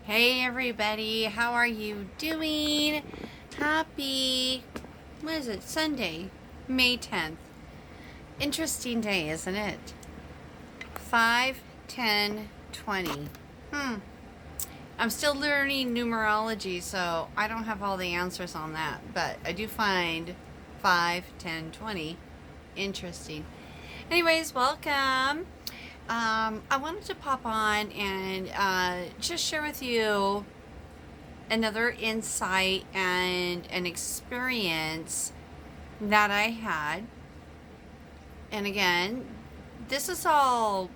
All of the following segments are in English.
Hey everybody, how are you doing? Happy, what is it, Sunday, May 10th. Interesting day, isn't it? 5, 10, 20. I'm still learning numerology, so I don't have all the answers on that, but I do find 5, 10, 20 interesting. Anyways, welcome. I wanted to pop on and just share with you another insight and an experience that I had. And again, this is about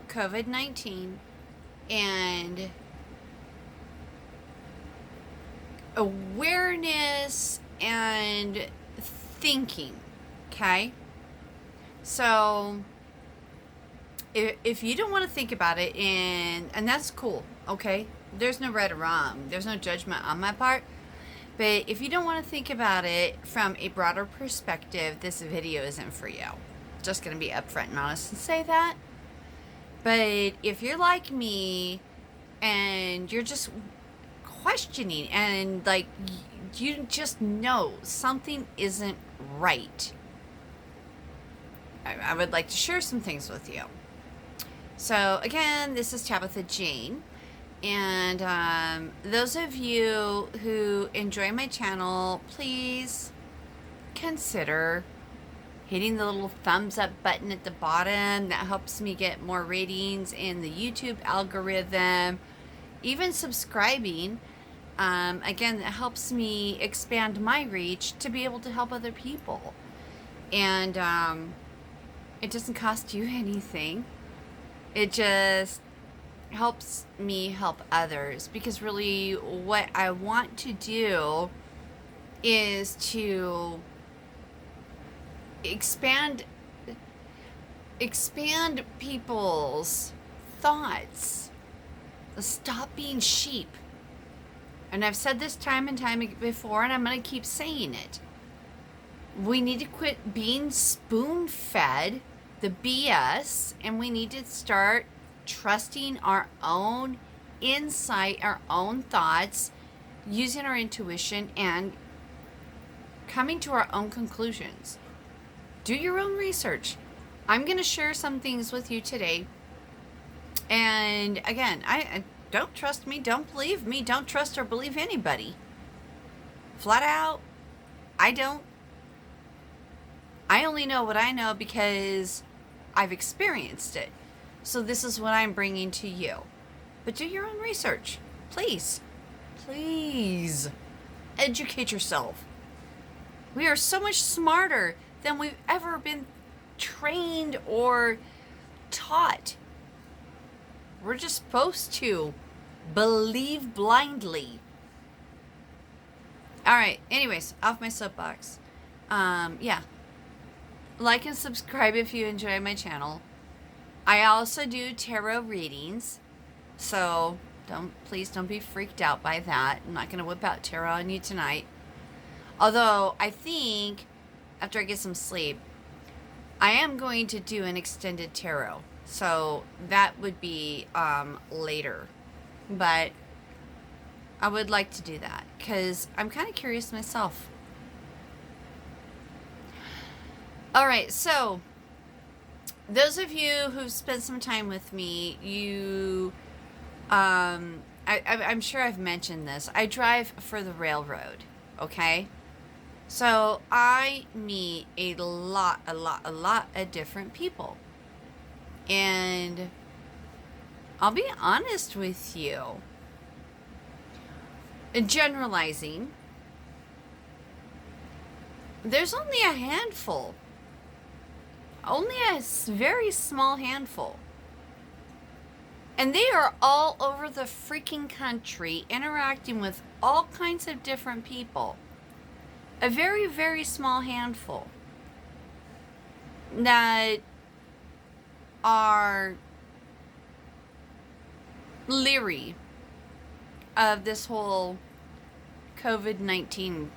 COVID-19 and awareness and thinking. Okay? So if you don't want to think about it, and that's cool, okay? There's no right or wrong. There's no judgment on my part. But if you don't want to think about it from a broader perspective, this video isn't for you. Just going to be upfront and honest and say that. But if you're like me and you're just questioning and like you just know something isn't right, I would like to share some things with you. So again, this is Tabitha Jane, and those of you who enjoy my channel, please consider hitting the little thumbs up button at the bottom. That helps me get more ratings in the YouTube algorithm. Even subscribing, again, that helps me expand my reach to be able to help other people. And it doesn't cost you anything. It just helps me help others, because really what I want to do is to expand people's thoughts. Stop being sheep. And I've said this time and time before, and I'm going to keep saying it. We need to quit being spoon-fed the BS, and we need to start trusting our own insight, our own thoughts, using our intuition, and coming to our own conclusions. Do your own research. I'm going to share some things with you today. And again, I don't trust me, don't believe me, don't trust or believe anybody. Flat out, I don't. I only know what I know because I've experienced it. So this is what I'm bringing to you. But do your own research. Please. Please. Educate yourself. We are so much smarter than we've ever been trained or taught. We're just supposed to believe blindly. Alright, anyways, off my soapbox. Yeah. Like and subscribe if you enjoy my channel. I also do tarot readings, so please don't be freaked out by that. I'm not going to whip out tarot on you tonight. Although I think after I get some sleep, I am going to do an extended tarot. So that would be later. But I would like to do that because I'm kind of curious myself. Alright, so those of you who've spent some time with me, I'm sure I've mentioned this. I drive for the railroad, okay? So I meet a lot of different people. And I'll be honest with you. Generalizing, there's only a handful. Only a very small handful. And they are all over the freaking country interacting with all kinds of different people. A very, very small handful that are leery of this whole COVID-19.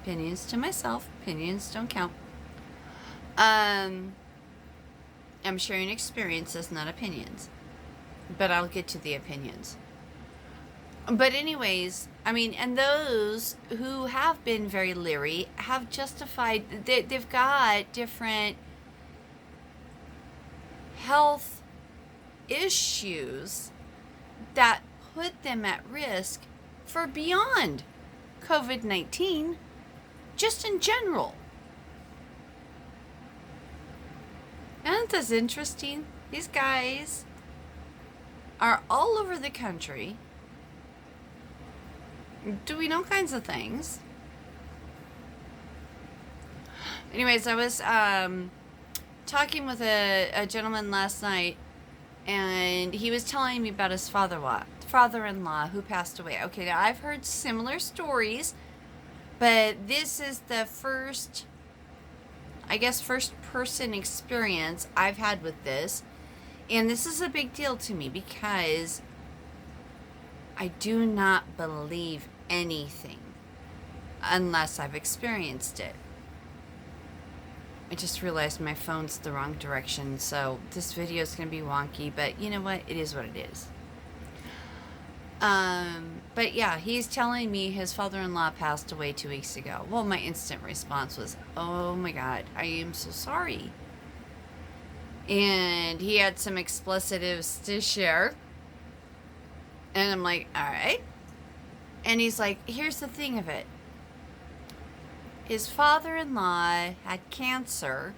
Opinions to myself. Opinions don't count. I'm sharing experiences, not opinions. But I'll get to the opinions. But anyways, I mean, and those who have been very leery have justified, they've got different health issues that put them at risk for beyond COVID-19, just in general. And that's interesting. These guys are all over the country doing all kinds of things. Anyways, I was talking with a gentleman last night, and he was telling me about his father-in-law who passed away. Okay, now I've heard similar stories, but this is the first person experience I've had with this. And this is a big deal to me because I do not believe anything unless I've experienced it. I just realized my phone's the wrong direction, so this video is going to be wonky, but you know what? It is what it is. But yeah, he's telling me his father-in-law passed away 2 weeks ago. Well, my instant response was, oh my God, I am so sorry. And he had some expletives to share. And I'm like, all right. And he's like, here's the thing of it. His father-in-law had cancer,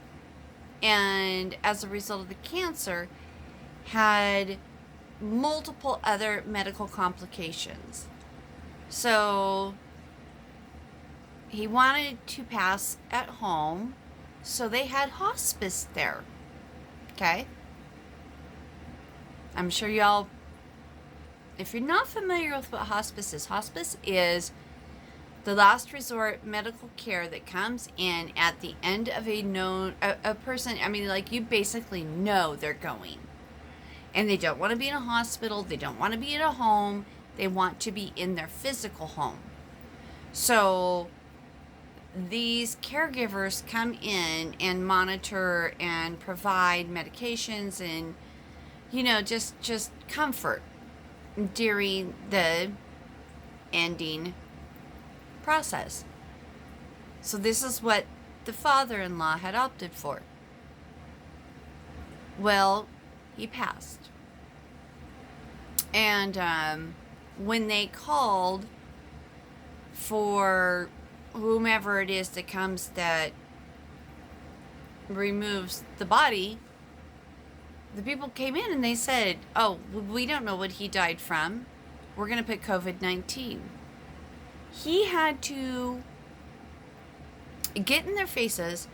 and as a result of the cancer, had multiple other medical complications. So he wanted to pass at home, so they had hospice there. Okay? I'm sure y'all, if you're not familiar with what hospice is the last resort medical care that comes in at the end of a person, I mean, like, you basically know they're going. And they don't want to be in a hospital, they don't want to be in a home, they want to be in their physical home. So these caregivers come in and monitor and provide medications and, you know, just comfort during the ending process. So this is what the father-in-law had opted for. Well, he passed. And when they called for whomever it is that comes that removes the body, the people came in and they said, oh, we don't know what he died from. We're going to put COVID-19. He had to get in their faces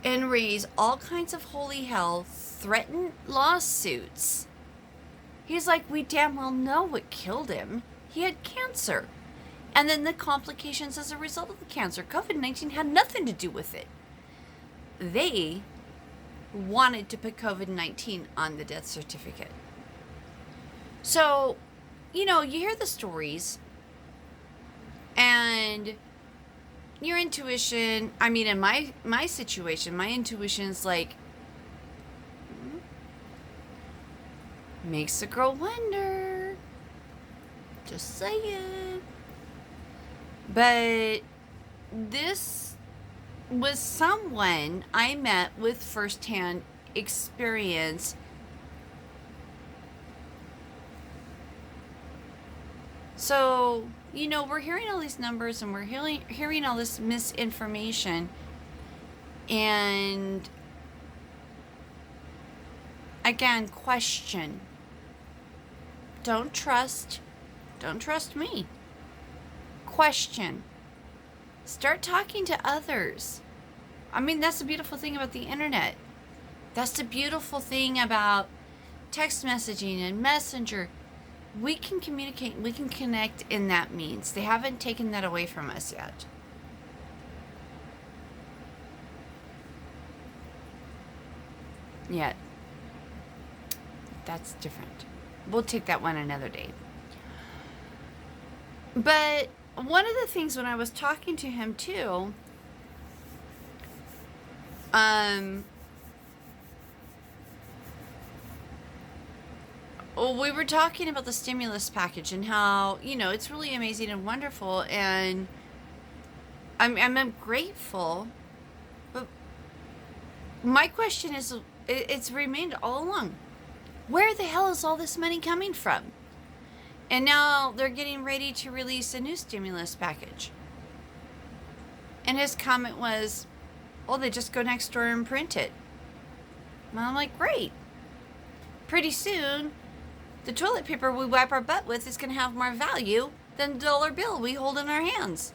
and raise all kinds of holy hell, threaten lawsuits. He's like, we damn well know what killed him. He had cancer. And then the complications as a result of the cancer. COVID-19 had nothing to do with it. They wanted to put COVID-19 on the death certificate. So, you know, you hear the stories, and your intuition, I mean, in my situation, my intuition's like, makes a girl wonder. Just saying. But this was someone I met with firsthand experience. So, you know, we're hearing all these numbers and we're hearing all this misinformation. And again, question. Don't trust me. Question. Start talking to others. I mean, that's the beautiful thing about the internet. That's the beautiful thing about text messaging and Messenger. We can communicate, we can connect in that means. They haven't taken that away from us yet. Yet. That's different. We'll take that one another day. But one of the things when I was talking to him too, we were talking about the stimulus package and how, it's really amazing and wonderful, and I'm grateful. But my question is, it's remained all along, where the hell is all this money coming from? And now they're getting ready to release a new stimulus package. And his comment was, oh, they just go next door and print it. And I'm like, great. Pretty soon, the toilet paper we wipe our butt with is going to have more value than the dollar bill we hold in our hands.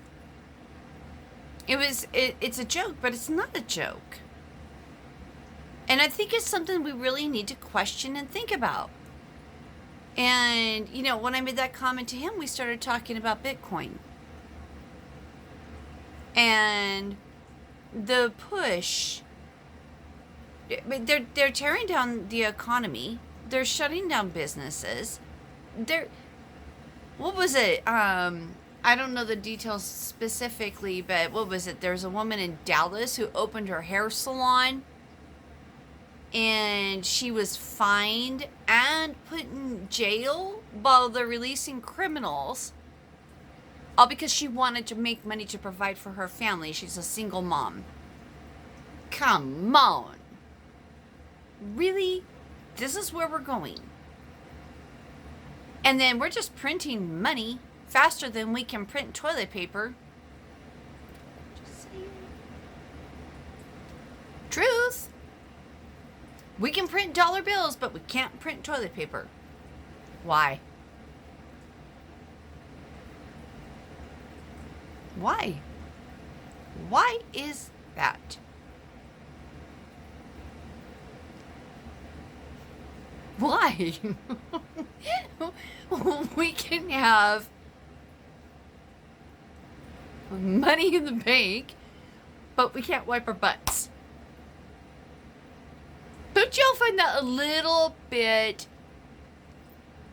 It's a joke, but it's not a joke. And I think it's something we really need to question and think about. And, when I made that comment to him, we started talking about Bitcoin. And the push, they're tearing down the economy. They're shutting down businesses. What was it? I don't know the details specifically, but what was it? There's a woman in Dallas who opened her hair salon, and she was fined and put in jail while they're releasing criminals, all because she wanted to make money to provide for her family. She's a single mom. Come on. Really? This is where we're going. And then we're just printing money faster than we can print toilet paper. Just saying. Truth. We can print dollar bills, but we can't print toilet paper. Why? Why? Why is that? Why? We can have money in the bank, but we can't wipe our butts. Don't y'all find that a little bit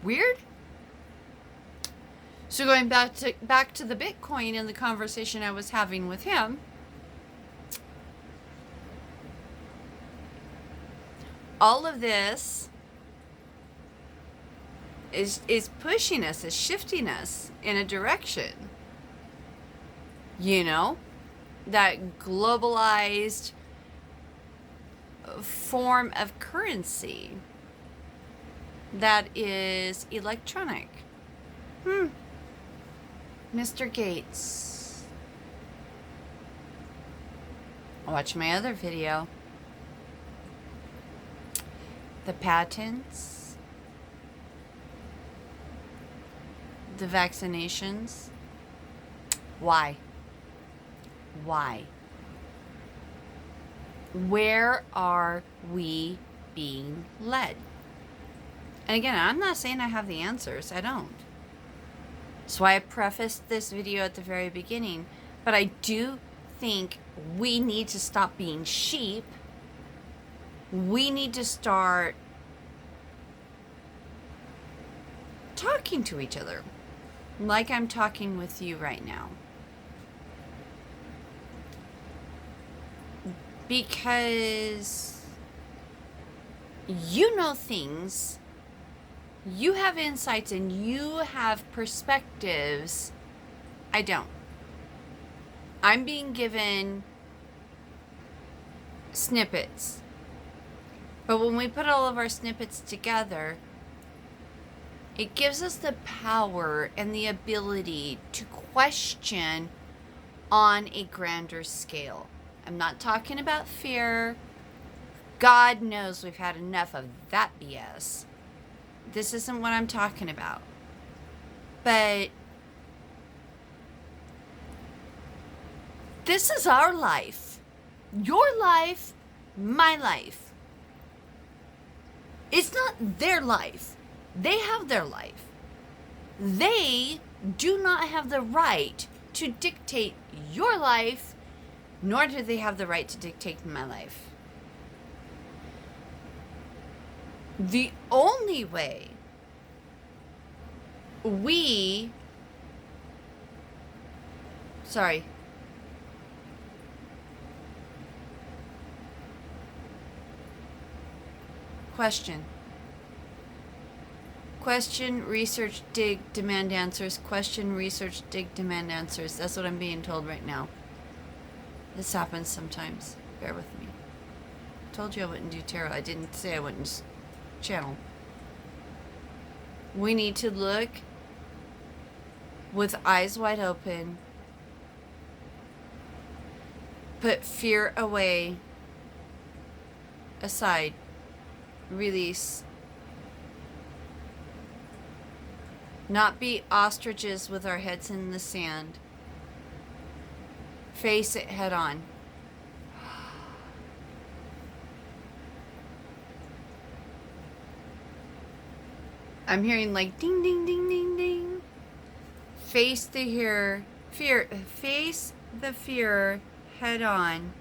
weird? So going back to the Bitcoin and the conversation I was having with him, all of this is pushing us, is shifting us in a direction. That globalized form of currency that is electronic. Mr. Gates. Watch my other video. The patents, the vaccinations. Why? Why? Where are we being led? And again, I'm not saying I have the answers. I don't. That's why I prefaced this video at the very beginning. But I do think we need to stop being sheep. We need to start talking to each other like I'm talking with you right now. Because you know things, you have insights, and you have perspectives. I don't. I'm being given snippets. But when we put all of our snippets together, it gives us the power and the ability to question on a grander scale. I'm not talking about fear. God knows we've had enough of that BS. This isn't what I'm talking about. But this is our life. Your life, my life. It's not their life. They have their life. They do not have the right to dictate your life, nor do they have the right to dictate my life. The only way question. Question, research, dig, demand answers. Question, research, dig, demand answers. That's what I'm being told right now. This happens sometimes. Bear with me. I told you I wouldn't do tarot. I didn't say I wouldn't channel. We need to look with eyes wide open. Put fear away. Aside. Release. Not be ostriches with our heads in the sand. Face it head on. I'm hearing like ding, ding, ding, ding, ding. Face the fear. Face the fear head on.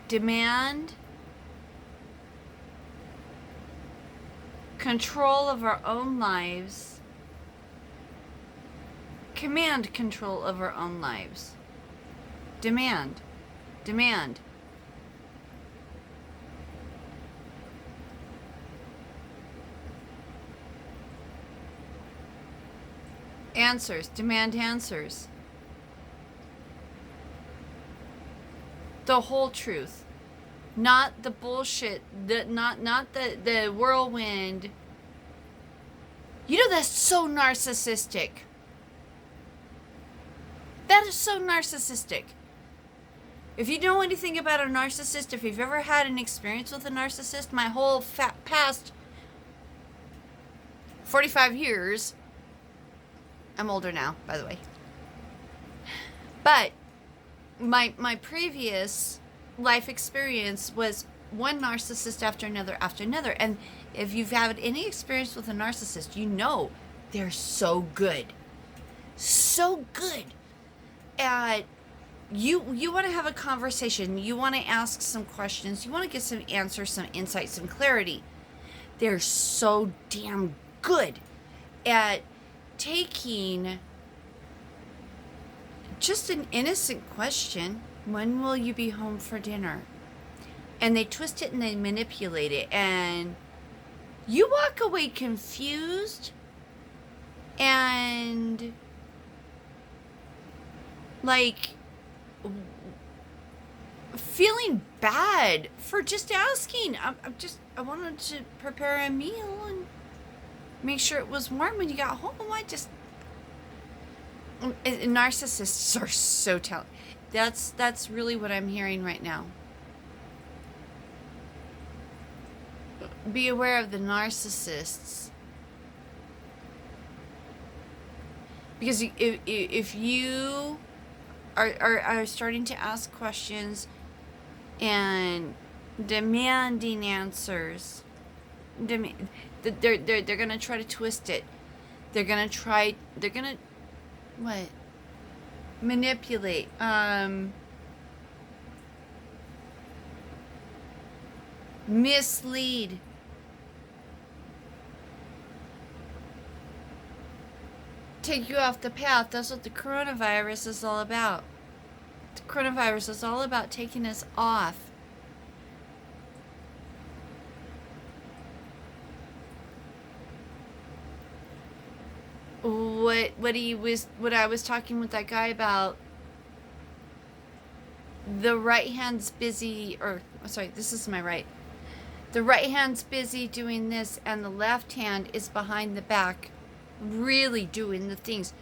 Demand control of our own lives. Command control of our own lives. Demand. Demand. Answers. Demand answers. The whole truth. Not the bullshit. Not the whirlwind. You know, that's so narcissistic. That is so narcissistic. If you know anything about a narcissist, if you've ever had an experience with a narcissist, my whole past 45 years, I'm older now, by the way, but my previous life experience was one narcissist after another after another. And if you've had any experience with a narcissist, you know they're so good. So good at you want to have a conversation, you want to ask some questions, you want to get some answers, some insight, some clarity. They're so damn good at taking just an innocent question, when will you be home for dinner? And they twist it and they manipulate it, and you walk away confused and like feeling bad for just asking. I wanted to prepare a meal and make sure it was warm when you got home. Narcissists are so talented. That's really what I'm hearing right now. Be aware of the narcissists. Because if you are starting to ask questions and demanding answers, they're gonna try to twist it. They're gonna what? Manipulate. Mislead. Take you off the path. That's what the coronavirus is all about. The coronavirus is all about taking us off. What I was talking with that guy about, the right hand's busy, this is my right. The right hand's busy doing this and the left hand is behind the back really doing the things,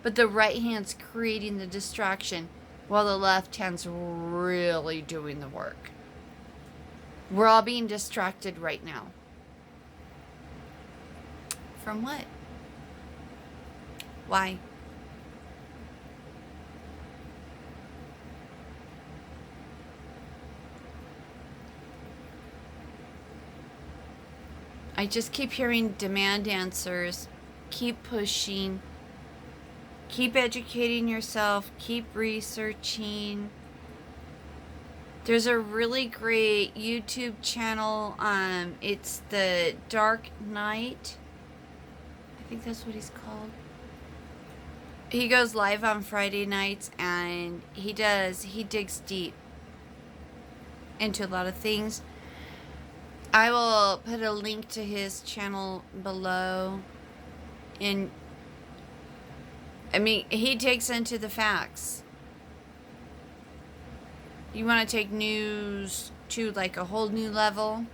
but the right hand's creating the distraction while the left hand's really doing the work. We're all being distracted right now. From what? Why? I just keep hearing demand answers. Keep pushing. Keep educating yourself. Keep researching. There's a really great YouTube channel. It's the Dark Knight. I think that's what he's called. He goes live on Friday nights, and he digs deep into a lot of things. I will put a link to his channel below. And I mean, he digs into the facts. You want to take news to like a whole new level?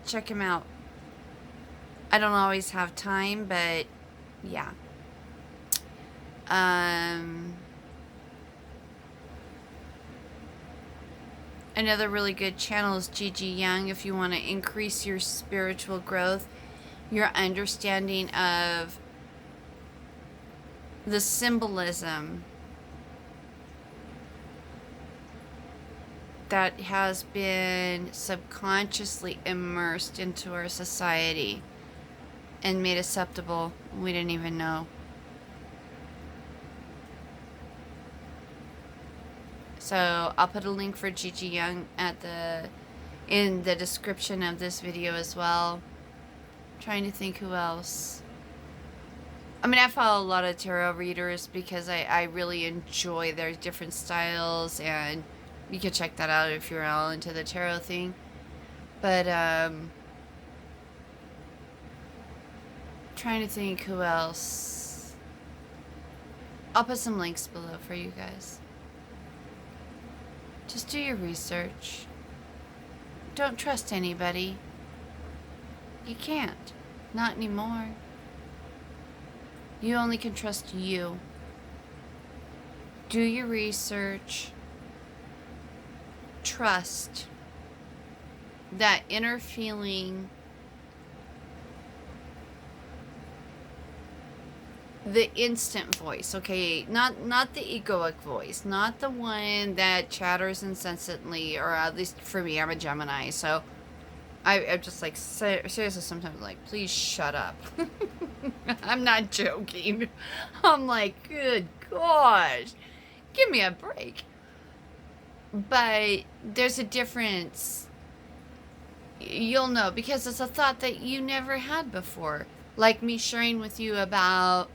Check him out. I don't always have time, but yeah. Another really good channel is Gigi Young if you want to increase your spiritual growth, your understanding of the symbolism that has been subconsciously immersed into our society and made acceptable. We didn't even know. So I'll put a link for Gigi Young in the description of this video as well. I'm trying to think who else. I mean, I follow a lot of tarot readers because I really enjoy their different styles, and you can check that out if you're all into the tarot thing. But trying to think who else. I'll put some links below for you guys. Just do your research. Don't trust anybody. You can't. Not anymore. You only can trust you. Do your research. Trust that inner feeling, the instant voice, okay? Not the egoic voice, not the one that chatters incessantly, or at least for me, I'm a Gemini, so I'm just like, seriously, sometimes like, please shut up. I'm not joking. I'm like, good gosh, give me a break. But there's a difference. You'll know, because it's a thought that you never had before. Like me sharing with you about,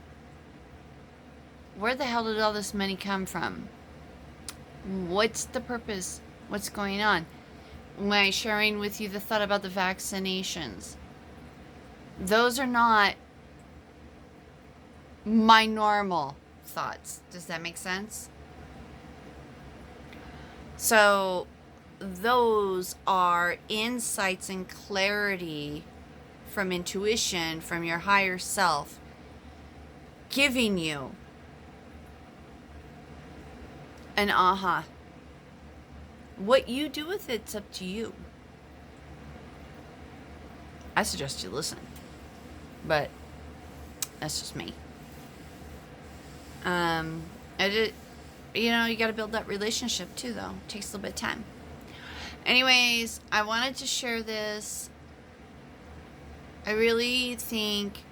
where the hell did all this money come from? What's the purpose? What's going on? My sharing with you the thought about the vaccinations. Those are not my normal thoughts. Does that make sense? So those are insights and clarity from intuition, from your higher self, giving you an aha. What you do with it's up to you. I suggest you listen, but that's just me. You know, you got to build that relationship too, though. It takes a little bit of time. Anyways, I wanted to share this. I really think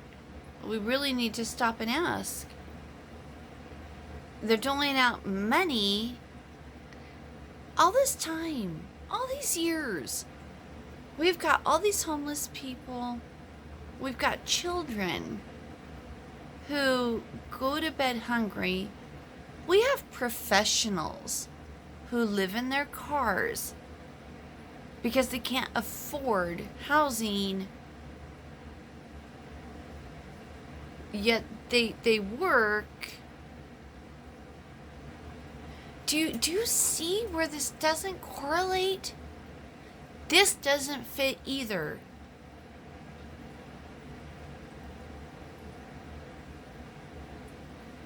we really need to stop and ask. They're doling out money all this time, all these years. We've got all these homeless people. We've got children who go to bed hungry. We have professionals who live in their cars because they can't afford housing, yet they work. Do you see where this doesn't correlate? This doesn't fit either.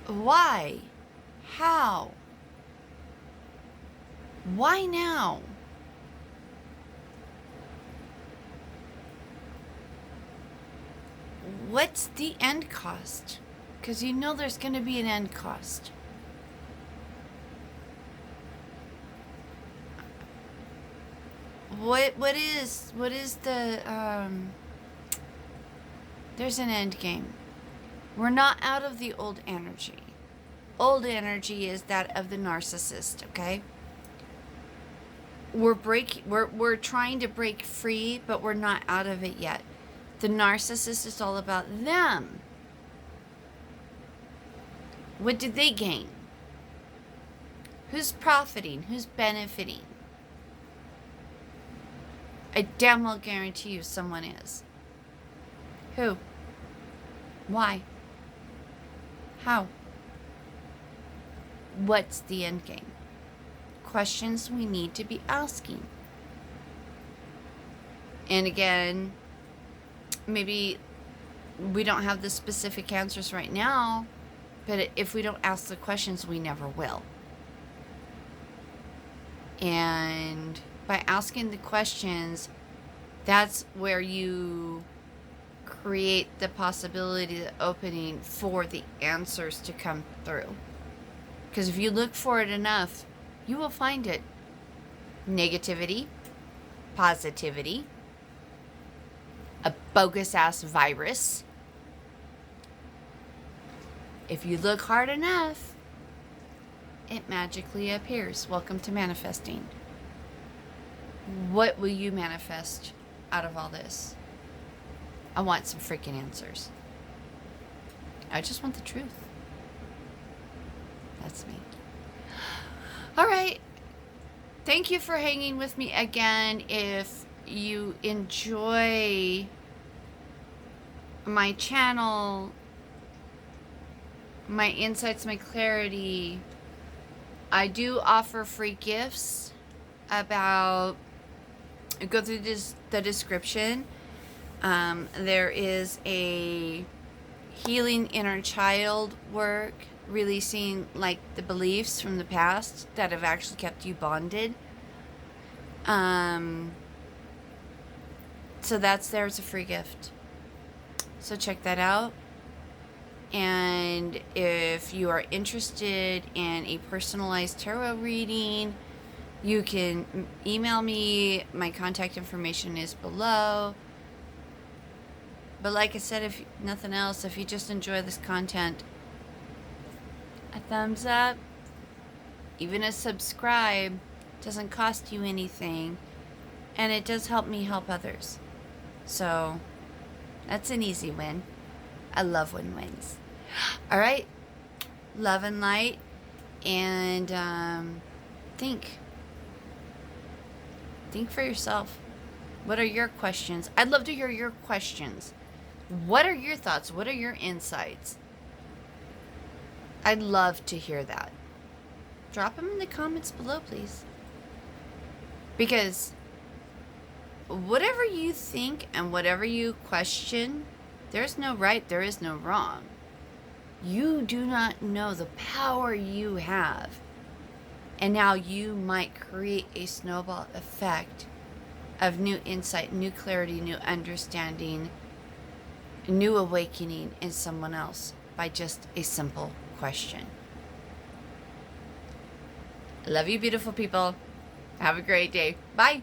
Why? How? Why now? What's the end cost? Because you know there's going to be an end cost. What is the there's an end game. We're not out of the old energy. Old energy is that of the narcissist, okay? We're trying to break free, but we're not out of it yet. The narcissist is all about them. What did they gain? Who's profiting? Who's benefiting? I damn well guarantee you someone is. Who? Why? How? What's the end game? Questions we need to be asking. And again, maybe we don't have the specific answers right now, but if we don't ask the questions, we never will. And by asking the questions, that's where you create the possibility, the opening for the answers to come through. Because if you look for it enough, you will find it. Negativity, positivity, a bogus ass virus. If you look hard enough, it magically appears. Welcome to manifesting. What will you manifest out of all this? I want some freaking answers. I just want the truth. That's me. All right. Thank you for hanging with me again. If you enjoy my channel, my insights, my clarity, I do offer free gifts about, go through the description. There is a healing inner child work, releasing like the beliefs from the past that have actually kept you bonded. So that's there as a free gift. So check that out. And if you are interested in a personalized tarot reading, you can email me. My contact information is below. But like I said, if nothing else, if you just enjoy this content, a thumbs up, even a subscribe, doesn't cost you anything, and it does help me help others. So that's an easy win. I love win-wins. All right, love and light, and think for yourself. What are your questions? I'd love to hear your questions. What are your thoughts? What are your insights? I'd love to hear that. Drop them in the comments below, please. Because whatever you think and whatever you question, there's no right, there is no wrong. You do not know the power you have. And now you might create a snowball effect of new insight, new clarity, new understanding, new awakening in someone else by just a simple question. I love you, beautiful people. Have a great day. Bye.